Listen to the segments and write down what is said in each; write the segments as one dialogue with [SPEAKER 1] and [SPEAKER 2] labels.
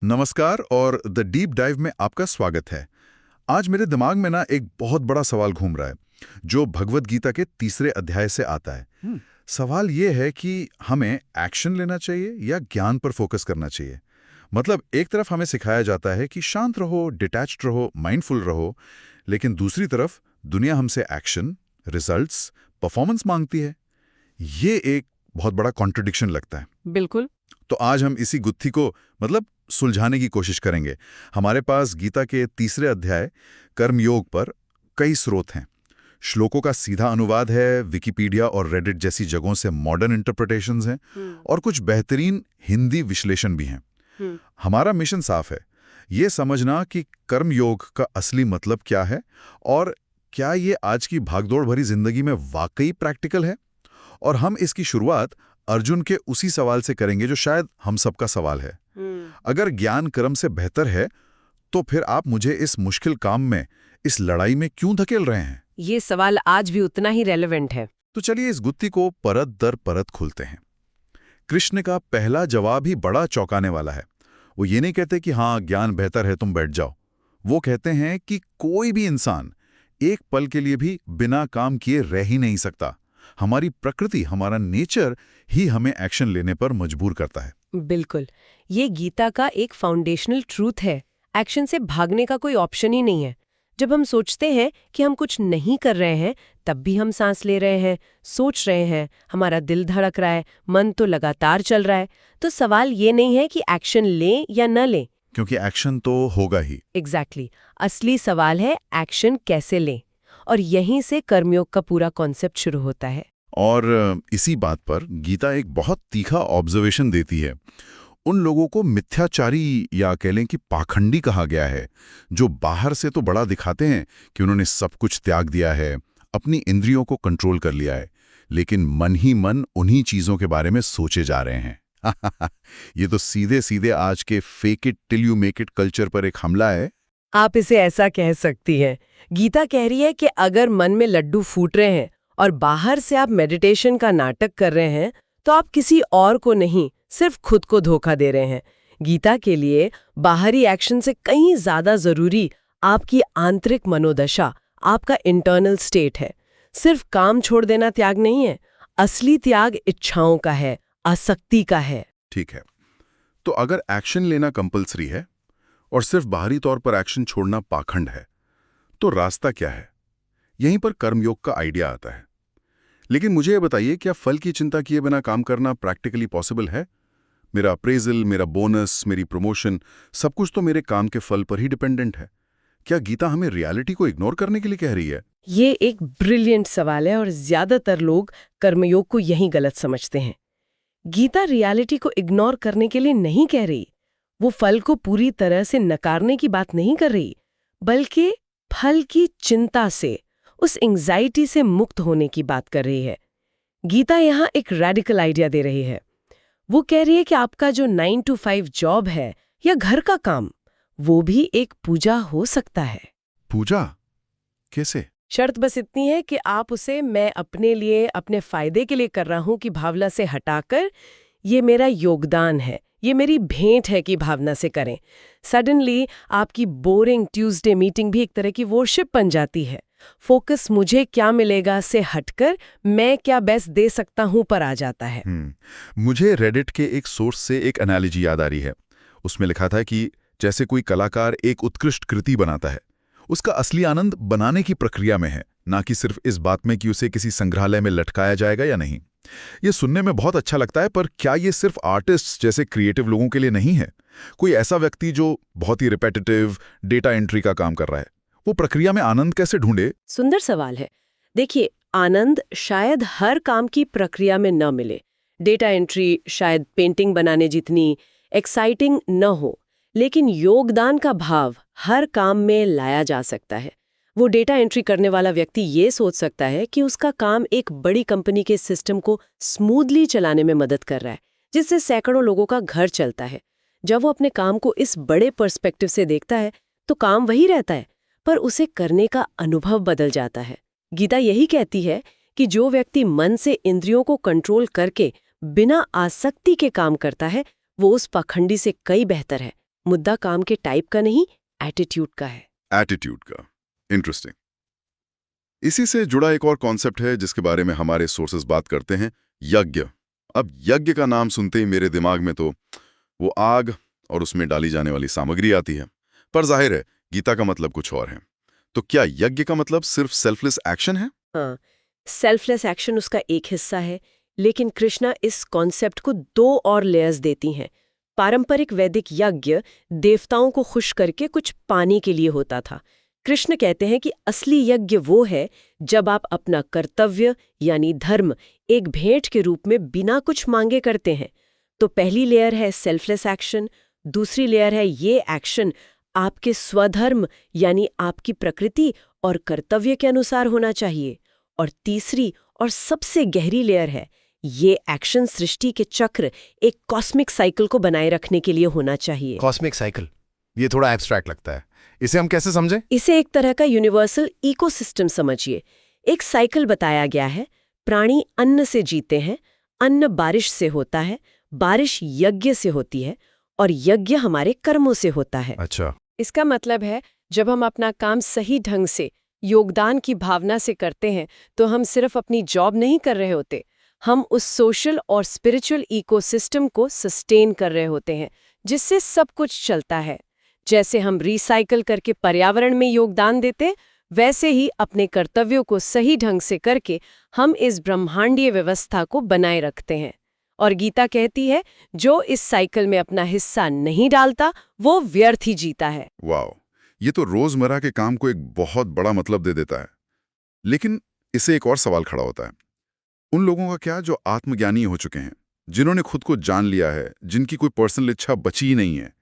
[SPEAKER 1] नमस्कार और the deep dive में आपका स्वागत है। आज मेरे दिमाग में ना एक बहुत बड़ा सवाल घूम रहा है जो भगवत गीता के तीसरे अध्याय से आता है। सवाल ये है कि हमें एक्शन लेना चाहिए या ज्ञान पर फोकस करना चाहिए। मतलब एक तरफ हमें सिखाया जाता है कि शांत रहो, डिटैच्ड रहो, माइंडफुल रहो, लेकिन दूसरी तरफ दुनिया हमसे एक्शन, रिजल्ट्स, परफॉर्मेंस मांगती है। ये एक बहुत बड़ा कॉन्ट्रडिक्शन लगता है।
[SPEAKER 2] बिल्कुल।
[SPEAKER 1] तो आज हम इसी गुत्थी को सुलझाने की कोशिश करेंगे। हमारे पास गीता के तीसरे अध्याय कर्मयोग पर कई स्रोत हैं। श्लोकों का सीधा अनुवाद है, विकिपीडिया और रेडिट जैसी जगहों से मॉडर्न इंटरप्रिटेशंस हैं और कुछ बेहतरीन हिंदी विश्लेषण भी हैं। हमारा मिशन साफ है, ये समझना कि कर्मयोग का असली मतलब क्या है और क्या ये आज की भागदौड़ भरी जिंदगी में वाकई प्रैक्टिकल है। और हम इसकी शुरुआत अर्जुन के उसी सवाल से करेंगे जो शायद हम सबका सवाल है। अगर ज्ञान कर्म से बेहतर है तो फिर आप मुझे इस मुश्किल काम में, इस लड़ाई में क्यों धकेल रहे हैं?
[SPEAKER 2] ये सवाल आज भी उतना ही रेलेवेंट है।
[SPEAKER 1] तो चलिए इस गुत्थी को परत दर परत खोलते हैं। कृष्ण का पहला जवाब ही बड़ा चौंकाने वाला है। वो ये नहीं कहते कि हाँ ज्ञान बेहतर है, तुम बैठ जाओ। वो कहते हैं कि कोई भी इंसान एक पल के लिए भी बिना काम किए रह ही नहीं सकता। हमारी प्रकृति, हमारा नेचर ही हमें एक्शन लेने पर मजबूर करता है।
[SPEAKER 2] बिल्कुल, ये गीता का एक फाउंडेशनल ट्रूथ है। एक्शन से भागने का कोई ऑप्शन ही नहीं है। जब हम सोचते हैं कि हम कुछ नहीं कर रहे हैं, तब भी हम सांस ले रहे हैं, सोच रहे हैं, हमारा दिल धड़क रहा है, मन तो लगातार चल रहा है। तो सवाल ये नहीं है कि एक्शन लें या न लें,
[SPEAKER 1] क्योंकि एक्शन तो होगा ही।
[SPEAKER 2] एग्जैक्टली। असली सवाल है एक्शन कैसे लें, और यहीं से कर्मयोग का पूरा कॉन्सेप्ट शुरू होता है।
[SPEAKER 1] और इसी बात पर गीता एक बहुत तीखा ऑब्जर्वेशन देती है। उन लोगों को मिथ्याचारी या कह लें कि पाखंडी कहा गया है, जो बाहर से तो बड़ा दिखाते हैं कि उन्होंने सब कुछ त्याग दिया है, अपनी इंद्रियों को कंट्रोल कर लिया है, लेकिन मन ही मन उन्हीं चीजों के बारे में सोचे जा रहे हैं। ये तो सीधे सीधे आज के fake it till you make it culture पर एक हमला है।
[SPEAKER 2] आप इसे ऐसा कह सकती हैं। गीता कह रही है कि अगर मन में लड्डू फूट रहे हैं और बाहर से आप मेडिटेशन का नाटक कर रहे हैं, तो आप किसी और को नहीं, सिर्फ खुद को धोखा दे रहे हैं। गीता के लिए बाहरी एक्शन से कहीं ज्यादा जरूरी आपकी आंतरिक मनोदशा, आपका इंटरनल स्टेट है। सिर्फ काम छोड़ देना त्याग नहीं है। असली त्याग इच्छाओं का है, आसक्ति का है।
[SPEAKER 1] ठीक है, तो अगर एक्शन लेना कंपलसरी है और सिर्फ बाहरी तौर पर एक्शन छोड़ना पाखंड है, तो रास्ता क्या है? यहीं पर कर्मयोग का आइडिया आता है। लेकिन मुझे ये बताइए, क्या फल की चिंता किए बिना काम करना प्रैक्टिकली पॉसिबल है? मेरा अप्रेजल, मेरा बोनस, मेरी प्रमोशन, सब कुछ तो मेरे काम के फल पर ही डिपेंडेंट है। क्या गीता हमें रियलिटी को इग्नोर करने के लिए कह रही है?
[SPEAKER 2] ये एक ब्रिलियंट सवाल है और ज्यादातर लोग कर्मयोग को यहीं गलत समझते हैं। गीता रियलिटी को इग्नोर करने के लिए नहीं कह रही। वो फल को पूरी तरह से नकारने की बात नहीं कर रही, बल्कि फल की चिंता से, उस एंग्जाइटी से मुक्त होने की बात कर रही है। गीता यहाँ एक रेडिकल आइडिया दे रही है। वो कह रही है कि आपका जो 9 to 5 जॉब है या घर का काम, वो भी एक पूजा हो सकता है।
[SPEAKER 1] पूजा कैसे?
[SPEAKER 2] शर्त बस इतनी है कि आप उसे मैं अपने लिए, अपने फायदे के लिए कर रहा हूं की भावना से हटाकर, ये मेरा योगदान है, ये मेरी भेंट है की भावना से करें। सडनली आपकी बोरिंग ट्यूसडे मीटिंग भी एक तरह की वर्शिप बन जाती है। फोकस मुझे क्या मिलेगा से हटकर मैं क्या बेस्ट दे सकता हूं पर आ जाता है।
[SPEAKER 1] मुझे रेडिट के एक सोर्स से एक एनालॉजी याद आ रही है। उसमें लिखा था कि जैसे कोई कलाकार एक उत्कृष्ट कृति बनाता है, उसका असली आनंद बनाने की प्रक्रिया में है, ना कि सिर्फ इस बात में कि उसे किसी संग्रहालय में लटकाया जाएगा या नहीं। ये सुनने में बहुत अच्छा लगता है, पर क्या ये सिर्फ आर्टिस्ट जैसे क्रिएटिव लोगों के लिए नहीं है? कोई ऐसा व्यक्ति जो बहुत ही रिपेटिटिव डेटा एंट्री का काम कर रहा है, वो प्रक्रिया में आनंद कैसे ढूंढे?
[SPEAKER 2] सुंदर सवाल है। देखिए, आनंद शायद हर काम की प्रक्रिया में न मिले। डेटा एंट्री शायद पेंटिंग बनाने जितनी एक्साइटिंग न हो, लेकिन योगदान का भाव हर काम में लाया जा सकता है। वो डेटा एंट्री करने वाला व्यक्ति ये सोच सकता है कि उसका काम एक बड़ी कंपनी के सिस्टम को स्मूथली चलाने में मदद कर रहा है, जिससे सैकड़ों लोगों का घर चलता है। जब वो अपने काम को इस बड़े पर्सपेक्टिव से देखता है, तो काम वही रहता है, पर उसे करने का अनुभव बदल जाता है। गीता यही कहती है कि जो व्यक्ति मन से इंद्रियों को कंट्रोल करके बिना आसक्ति के काम करता है, वो उस पाखंडी से कई बेहतर है। मुद्दा काम के टाइप का नहीं, एटीट्यूड का है।
[SPEAKER 1] एटीट्यूड का। इंटरेस्टिंग। इसी से जुड़ा एक और कॉन्सेप्ट है जिसके बारे में हमारे सोर्सेज बात करते हैं, यज्ञ। अब यज्ञ का नाम सुनते ही मेरे दिमाग में तो वो आग और उसमें डाली जाने वाली सामग्री आती है, पर जाहिर है गीता का मतलब कुछ और है। तो क्या यज्ञ का मतलब सिर्फ सेल्फलेस एक्शन है?
[SPEAKER 2] हाँ, सेल्फलेस एक्शन उसका एक हिस्सा है, लेकिन कृष्णा इस कॉन्सेप्ट को 2 और लेयर्स देती हैं। पारंपरिक वैदिक यज्ञ देवताओं को खुश करके कुछ पाने के लिए होता था। कृष्ण कहते हैं कि असली यज्ञ वो है जब आप अपना कर्तव्य यानी धर्म एक भेंट के रूप में बिना कुछ मांगे करते हैं। तो पहली लेयर है सेल्फलेस एक्शन, दूसरी लेयर है ये एक्शन आपके स्वधर्म यानी आपकी प्रकृति और कर्तव्य के अनुसार होना चाहिए। और तीसरी और सबसे गहरी लेयर है ये एक्शन सृष्टि के चक्र, एक कॉस्मिक साइकिल को बनाए रखने के लिए होना चाहिए।
[SPEAKER 3] कॉस्मिक साइकिल, ये थोड़ा एब्स्ट्रैक्ट लगता है, इसे हम कैसे समझें?
[SPEAKER 2] इसे एक तरह का यूनिवर्सल इकोसिस्टम समझिए। एक साइकिल बताया गया है। प्राणी अन्न से जीते हैं, अन्न बारिश से होता है, बारिश यज्ञ से होती है और यज्ञ हमारे कर्मों से होता है।
[SPEAKER 3] अच्छा,
[SPEAKER 2] इसका मतलब है जब हम अपना काम सही ढंग से योगदान की भावना से करते हैं तो हम सिर्फ अपनी जॉब नहीं कर रहे होते, हम उस सोशल और स्पिरिचुअल इकोसिस्टम को सस्टेन कर रहे होते हैं जिससे सब कुछ चलता है। जैसे हम रिसाइकल करके पर्यावरण में योगदान देते, वैसे ही अपने कर्तव्यों को सही ढंग से करके हम इस ब्रह्मांडीय व्यवस्था को बनाए रखते हैं। और गीता कहती है जो इस साइकिल में अपना हिस्सा नहीं डालता वो व्यर्थ ही जीता है।
[SPEAKER 1] वाओ, ये तो रोजमर्रा के काम को एक बहुत बड़ा मतलब दे देता है। लेकिन इससे एक और सवाल खड़ा होता है, उन लोगों का क्या जो आत्मज्ञानी हो चुके हैं, जिन्होंने खुद को जान लिया है, जिनकी कोई पर्सनल इच्छा बची ही नहीं है,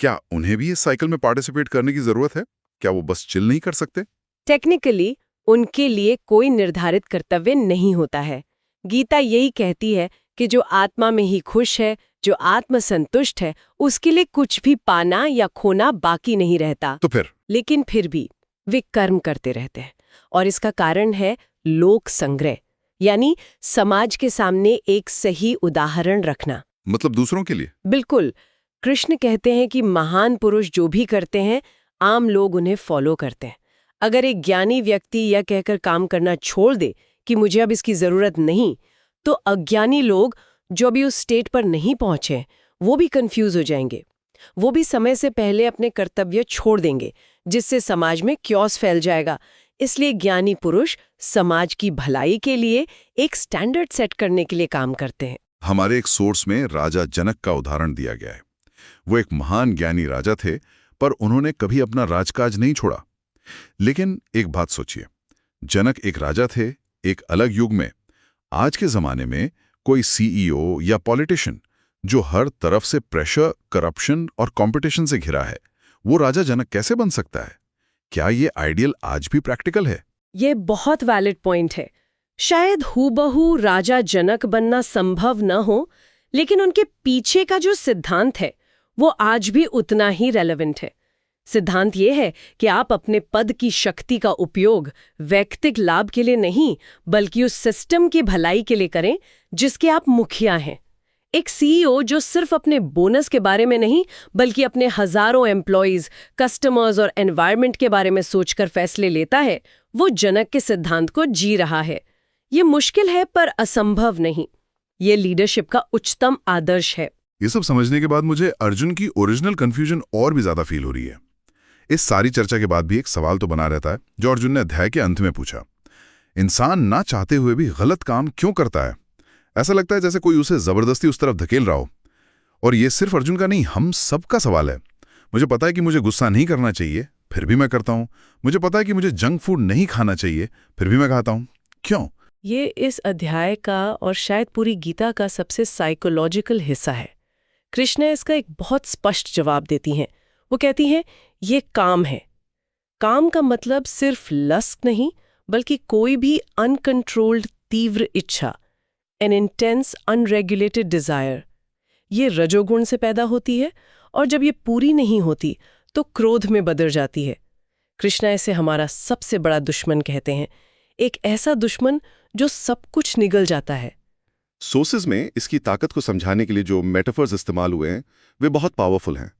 [SPEAKER 1] क्या उन्हें भी इस साइकिल में पार्टिसिपेट करने की जरूरत है? क्या वो बस चिल नहीं कर सकते?
[SPEAKER 2] टेक्निकली उनके लिए कोई निर्धारित कर्तव्य नहीं होता है। गीता यही कहती है कि जो आत्मा में ही खुश है, जो आत्मसंतुष्ट है, उसके लिए कुछ भी पाना या खोना बाकी नहीं रहता।
[SPEAKER 1] तो फिर
[SPEAKER 2] लेकिन फिर भी वे कर्म करते रहते हैं और इसका कारण है लोक संग्रह, यानी समाज के सामने एक सही उदाहरण रखना।
[SPEAKER 1] मतलब दूसरों के लिए?
[SPEAKER 2] बिल्कुल। कृष्ण कहते हैं कि महान पुरुष जो भी करते हैं आम लोग उन्हें फॉलो करते हैं। अगर एक ज्ञानी व्यक्ति यह कहकर काम करना छोड़ दे कि मुझे अब इसकी जरूरत नहीं, तो अज्ञानी लोग जो भी उस स्टेट पर नहीं पहुंचे वो भी कंफ्यूज हो जाएंगे। वो भी समय से पहले अपने कर्तव्य छोड़ देंगे, जिससे समाज में क्योस फैल जाएगा। इसलिए ज्ञानी पुरुष समाज की भलाई के लिए एक स्टैंडर्ड सेट करने के लिए काम करते हैं।
[SPEAKER 1] हमारे एक सोर्स में राजा जनक का उदाहरण दिया गया है। वो एक महान ज्ञानी राजा थे, पर उन्होंने कभी अपना राजकाज नहीं छोड़ा। लेकिन एक बात सोचिए, जनक एक राजा थे एक अलग युग में। आज के जमाने में कोई सीईओ या पॉलिटिशियन जो हर तरफ से प्रेशर, करप्शन और कंपटीशन से घिरा है, वो राजा जनक कैसे बन सकता है? क्या ये आइडियल आज भी प्रैक्टिकल है?
[SPEAKER 2] ये बहुत वैलिड पॉइंट है। शायद हूबहू राजा जनक बनना संभव न हो, लेकिन उनके पीछे का जो सिद्धांत है वो आज भी उतना ही रेलेवेंट है। सिद्धांत ये है कि आप अपने पद की शक्ति का उपयोग वैयक्तिक लाभ के लिए नहीं, बल्कि उस सिस्टम की भलाई के लिए करें जिसके आप मुखिया हैं। एक सीईओ जो सिर्फ अपने बोनस के बारे में नहीं, बल्कि अपने हजारों एम्प्लॉइज, कस्टमर्स और एनवायरनमेंट के बारे में सोचकर फैसले लेता है, वो जनक के सिद्धांत को जी रहा है। ये मुश्किल है पर असंभव नहीं। ये लीडरशिप का उच्चतम आदर्श है।
[SPEAKER 1] ये सब समझने के बाद मुझे अर्जुन की ओरिजिनल कंफ्यूजन और भी ज्यादा फील हो रही है। इस सारी चर्चा के बाद भी एक सवाल तो बना रहता है जो अर्जुन ने अध्याय के अंत में पूछा। इंसान ना चाहते हुए भी गलत काम क्यों करता है? ऐसा लगता है जैसे कोई उसे जबरदस्ती उस तरफ धकेल रहा हो। और ये सिर्फ अर्जुन का नहीं, हम सबका सवाल है। मुझे पता है कि मुझे गुस्सा नहीं करना चाहिए, फिर भी मैं करता हूं। मुझे पता है कि मुझे जंक फूड नहीं खाना चाहिए, फिर भी मैं खाता हूं। क्यों?
[SPEAKER 2] ये इस अध्याय का और शायद पूरी गीता का सबसे साइकोलॉजिकल हिस्सा है। कृष्ण इसका एक बहुत स्पष्ट जवाब देती हैं। वो कहती हैं, ये काम है। काम का मतलब सिर्फ लस्ट नहीं, बल्कि कोई भी अनकंट्रोल्ड तीव्र इच्छा, एन इंटेंस अनरेगुलेटेड डिजायर। ये रजोगुण से पैदा होती है और जब ये पूरी नहीं होती तो क्रोध में बदल जाती है। कृष्णा इसे हमारा सबसे बड़ा दुश्मन कहते हैं, एक ऐसा दुश्मन जो सब कुछ निगल जाता है।
[SPEAKER 4] सोर्सेज में इसकी ताकत को समझाने के लिए जो मेटाफर्स इस्तेमाल हुए हैं वे बहुत पावरफुल हैं।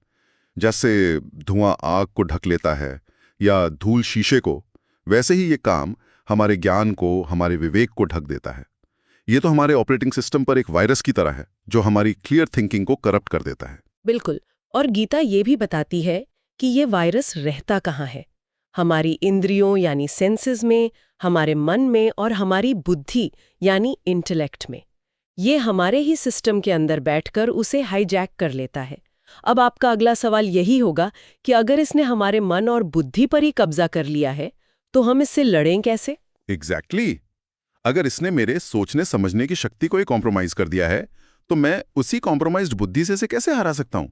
[SPEAKER 1] जैसे धुआं आग को ढक लेता है या धूल शीशे को, वैसे ही ये काम हमारे ज्ञान को, हमारे विवेक को ढक देता है। ये तो हमारे ऑपरेटिंग सिस्टम पर एक वायरस की तरह है जो हमारी क्लियर थिंकिंग को करप्ट कर देता है।
[SPEAKER 2] बिल्कुल। और गीता ये भी बताती है कि ये वायरस रहता कहाँ है। हमारी इंद्रियों यानी सेंसेस में, हमारे मन में और हमारी बुद्धि यानी इंटेलेक्ट में। ये हमारे ही सिस्टम के अंदर बैठकर उसे हाईजैक कर लेता है। अब आपका अगला सवाल यही होगा कि अगर इसने हमारे मन और बुद्धि पर ही कब्जा कर लिया है तो हम इससे लड़ें कैसे?
[SPEAKER 1] एग्जैक्टली। अगर इसने मेरे सोचने समझने की शक्ति को ही कॉम्प्रोमाइज कर दिया है तो मैं उसी कॉम्प्रोमाइज्ड बुद्धि से इसे कैसे हरा सकता हूं?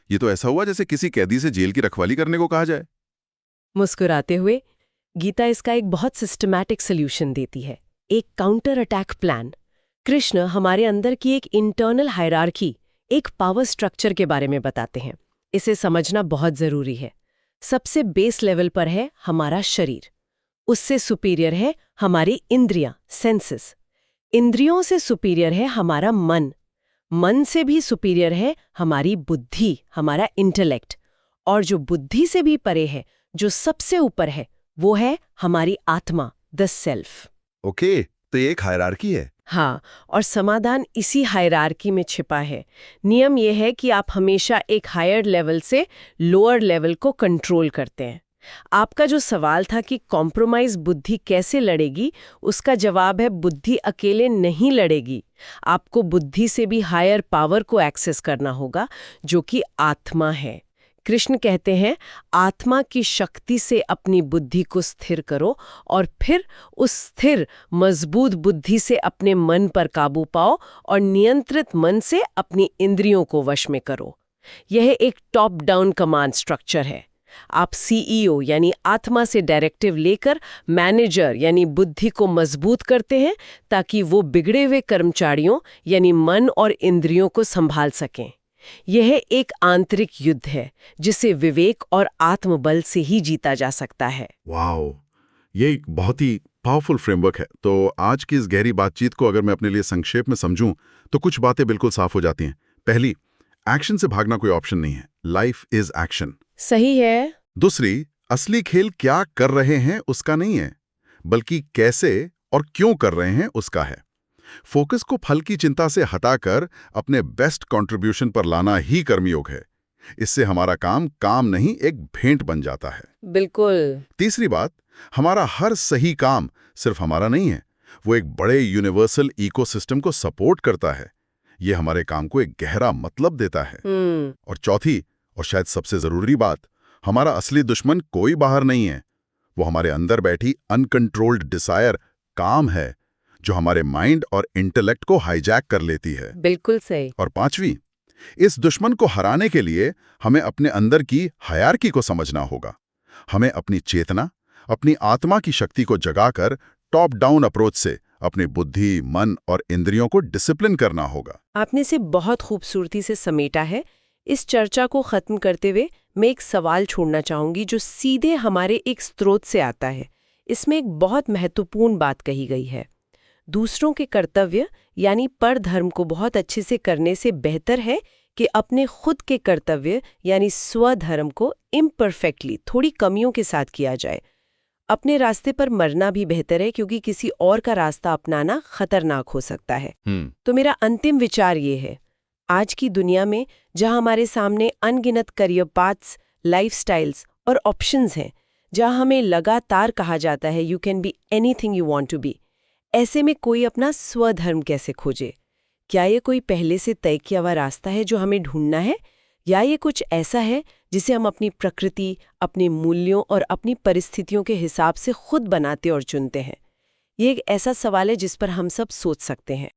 [SPEAKER 1] ये तो ऐसा हुआ जैसे किसी कैदी से जेल की रखवाली करने को कहा जाए।
[SPEAKER 2] मुस्कुराते हुए गीता इसका एक बहुत सिस्टमैटिक सॉल्यूशन देती है, एक काउंटर अटैक प्लान। कृष्ण हमारे अंदर की एक इंटरनल हायरार्की, एक पावर स्ट्रक्चर के बारे में बताते हैं। इसे समझना बहुत जरूरी है। सबसे बेस लेवल पर है हमारा शरीर, उससे सुपीरियर है हमारी इंद्रियां, सेंसेस। इंद्रियों से सुपीरियर है हमारा मन, मन से भी सुपीरियर है हमारी बुद्धि, हमारा इंटेलेक्ट। और जो बुद्धि से भी परे है, जो सबसे ऊपर है, वो है हमारी आत्मा, द सेल्फ।
[SPEAKER 1] ओके, तो ये एक हायरार्की है।
[SPEAKER 2] हाँ, और समाधान इसी हायरार्की में छिपा है। नियम यह है कि आप हमेशा एक हायर लेवल से लोअर लेवल को कंट्रोल करते हैं। आपका जो सवाल था कि कॉम्प्रोमाइज बुद्धि कैसे लड़ेगी, उसका जवाब है बुद्धि अकेले नहीं लड़ेगी। आपको बुद्धि से भी हायर पावर को एक्सेस करना होगा, जो कि आत्मा है। कृष्ण कहते हैं, आत्मा की शक्ति से अपनी बुद्धि को स्थिर करो और फिर उस स्थिर मजबूत बुद्धि से अपने मन पर काबू पाओ और नियंत्रित मन से अपनी इंद्रियों को वश में करो। यह एक टॉप डाउन कमांड स्ट्रक्चर है। आप सीईओ यानी आत्मा से डायरेक्टिव लेकर मैनेजर यानी बुद्धि को मजबूत करते हैं ताकि वो बिगड़े हुए कर्मचारियों यानी मन और इंद्रियों को संभाल सकें। यह एक आंतरिक युद्ध है जिसे विवेक और आत्मबल से ही जीता जा सकता है।
[SPEAKER 1] वाओ, ये एक बहुत ही पावरफुल फ्रेमवर्क है। तो आज की इस गहरी बातचीत को अगर मैं अपने लिए संक्षेप में समझूं तो कुछ बातें बिल्कुल साफ हो जाती हैं। पहली, एक्शन से भागना कोई ऑप्शन नहीं है, लाइफ इज एक्शन।
[SPEAKER 2] सही है।
[SPEAKER 1] दूसरी, असली खेल क्या कर रहे हैं उसका नहीं है, बल्कि कैसे और क्यों कर रहे हैं उसका है। फोकस को फल की चिंता से हटाकर अपने बेस्ट कंट्रीब्यूशन पर लाना ही कर्मयोग है। इससे हमारा काम काम नहीं, एक भेंट बन जाता है।
[SPEAKER 2] बिल्कुल।
[SPEAKER 1] तीसरी बात, हमारा हर सही काम सिर्फ हमारा नहीं है, वो एक बड़े यूनिवर्सल इकोसिस्टम को सपोर्ट करता है। ये हमारे काम को एक गहरा मतलब देता है। और चौथी और शायद सबसे जरूरी बात, हमारा असली दुश्मन कोई बाहर नहीं है, वो हमारे अंदर बैठी अनकंट्रोल्ड डिजायर, काम है, जो हमारे माइंड और इंटेलेक्ट को हाईजैक कर लेती है।
[SPEAKER 2] बिल्कुल सही।
[SPEAKER 1] और पांचवी, इस दुश्मन को हराने के लिए हमें अपने अंदर की हायरार्की को समझना होगा। हमें अपनी चेतना, अपनी आत्मा की शक्ति को जगाकर टॉप डाउन अप्रोच से अपनी बुद्धि, मन और इंद्रियों को डिसिप्लिन करना होगा।
[SPEAKER 2] आपने इसे बहुत खूबसूरती से समेटा है। इस चर्चा को खत्म करते हुए मैं एक सवाल छोड़ना चाहूंगी जो सीधे हमारे एक स्रोत से आता है। इसमें एक बहुत महत्वपूर्ण बात कही गई है, दूसरों के कर्तव्य यानी परधर्म को बहुत अच्छे से करने से बेहतर है कि अपने खुद के कर्तव्य यानी स्वधर्म को इम्परफेक्टली, थोड़ी कमियों के साथ किया जाए। अपने रास्ते पर मरना भी बेहतर है क्योंकि किसी और का रास्ता अपनाना खतरनाक हो सकता है। तो मेरा अंतिम विचार ये है, आज की दुनिया में जहां हमारे सामने अनगिनत करियर पाथ्स, लाइफस्टाइल्स और ऑप्शंस हैं, जहां हमें लगातार कहा जाता है you can be anything you want to be, ऐसे में कोई अपना स्वधर्म कैसे खोजे? क्या ये कोई पहले से तय किया हुआ रास्ता है जो हमें ढूंढना है, या ये कुछ ऐसा है जिसे हम अपनी प्रकृति, अपने मूल्यों और अपनी परिस्थितियों के हिसाब से खुद बनाते और चुनते हैं? ये एक ऐसा सवाल है जिस पर हम सब सोच सकते हैं।